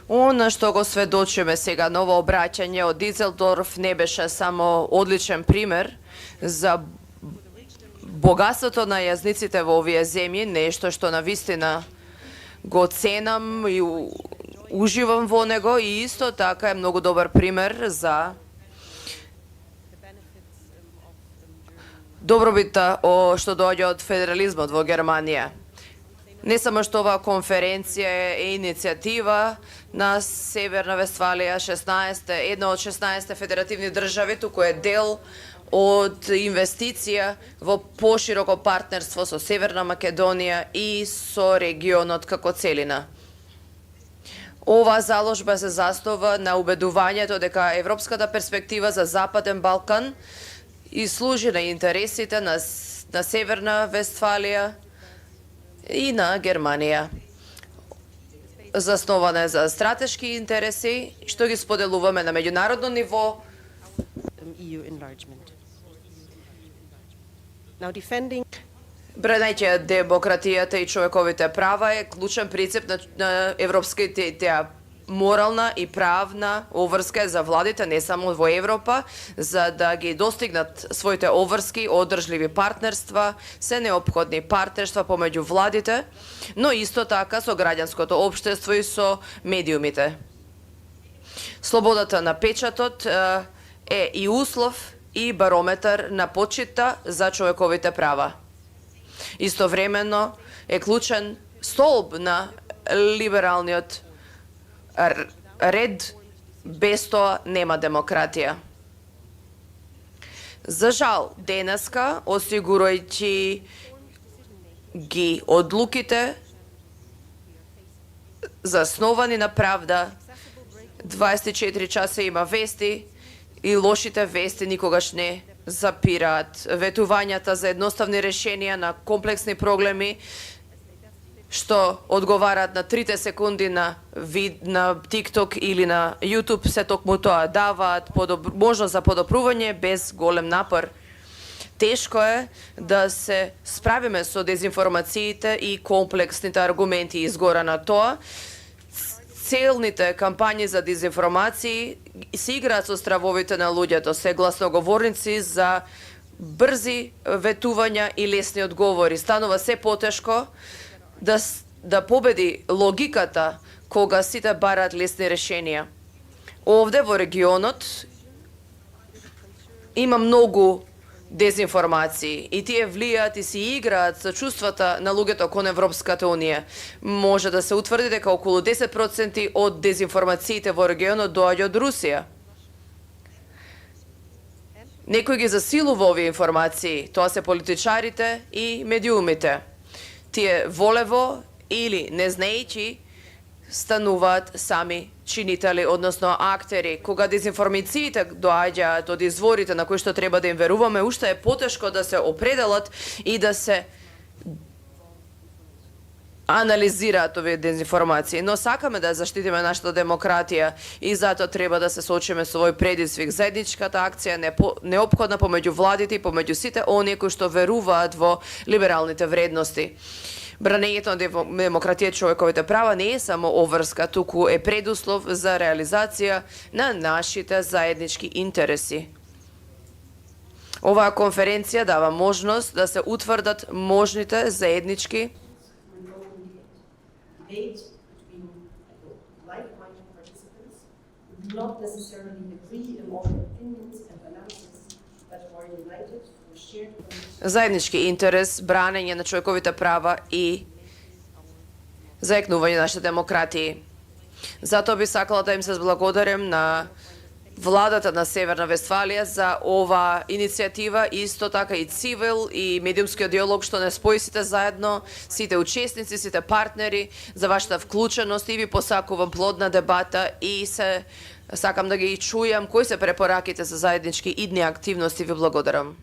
Она што го сведочиме сега, ново обраќање од Дизелдорф, не беше само одличен пример за богатството на јазниците во овие земји, нешто што навистина го ценам и уживам во него, и исто така е многу добар пример за добробита што доаѓа од федерализмот во Германија. Не само што оваа конференција е иницијатива на Северна Вестфалија, една од 16 федеративни држави, туку е дел од инвестиција во пошироко партнерство со Северна Македонија и со регионот како целина. Оваа заложба се застава на убедувањето дека европската перспектива за Западен Балкан и служи на интересите на Северна Вестфалија и на Германија. Заснована е за стратешки интереси, што ги споделуваме на меѓународно ниво. Бранејќи демократијата и човековите права е клучен принцип на европските морална и правна обврска за владите не само во Европа, за да ги достигнат своите обврски, одржливи партнерства, се неопходни партнерства помеѓу владите, но исто така со граѓанското општество и со медиумите. Слободата на печатот е и услов и барометар на почита за човековите права. Истовремено е клучен столб на либералниот ред, без тоа нема демократија. За жал, денеска, осигурајќи ги одлуките засновани на правда, 24 часа има вести и лошите вести никогаш не запираат. Ветувањата за едноставни решенија на комплексни проблеми што одговараат на 3 секунди на TikTok или на YouTube, се токму тоа даваат можност за подобрување без голем напор. Тешко е да се справиме со дезинформациите и комплексните аргументи. Изгора на тоа, целните кампањи за дезинформации се играат со стравовите на луѓето, се гласноговорници за брзи ветувања и лесни одговори. Станува се потешко да победи логиката кога сите бараат лесни решенија. Овде во регионот има многу дезинформации и тие влијаат и се играат со чувствата на луѓето кон Европската Унија. Може да се утврди дека околу 10% од дезинформациите во регионот доаѓа од Русија. Некој ги засилува овие информации, тоа се политичарите и медиумите. Тие волево или не знаејќи стануваат сами чинители, односно актери. Кога дезинформациите доаѓаат од изворите на кои што треба да им веруваме, уште е потешко да се определат и да се анализираат овие дезинформации. Но сакаме да заштитиме нашата демократија и затоа треба да се соочиме со овој предизвик. Заедничката акција неопходна помеѓу владите и помеѓу сите оние кои што веруваат во либералните вредности. Бранењето на демократија и човековите права не е само обврска, туку е предуслов за реализација на нашите заеднички интереси. Оваа конференција дава можност да се утврдат можните заеднички заеднички интерес, бранење на човековите права и заекнување на нашите демократии. Затоа би сакала да им се благодарам на владата на Северна Вестфалија за ова иницијатива, исто така и цивил и медиумскиот диалог што не спои сите заедно, сите учесници, сите партнери за вашата вклученост и ви посакувам плодна дебата и сакам да ги чујам кои се препораките за заеднички идни активности. Ви благодарам.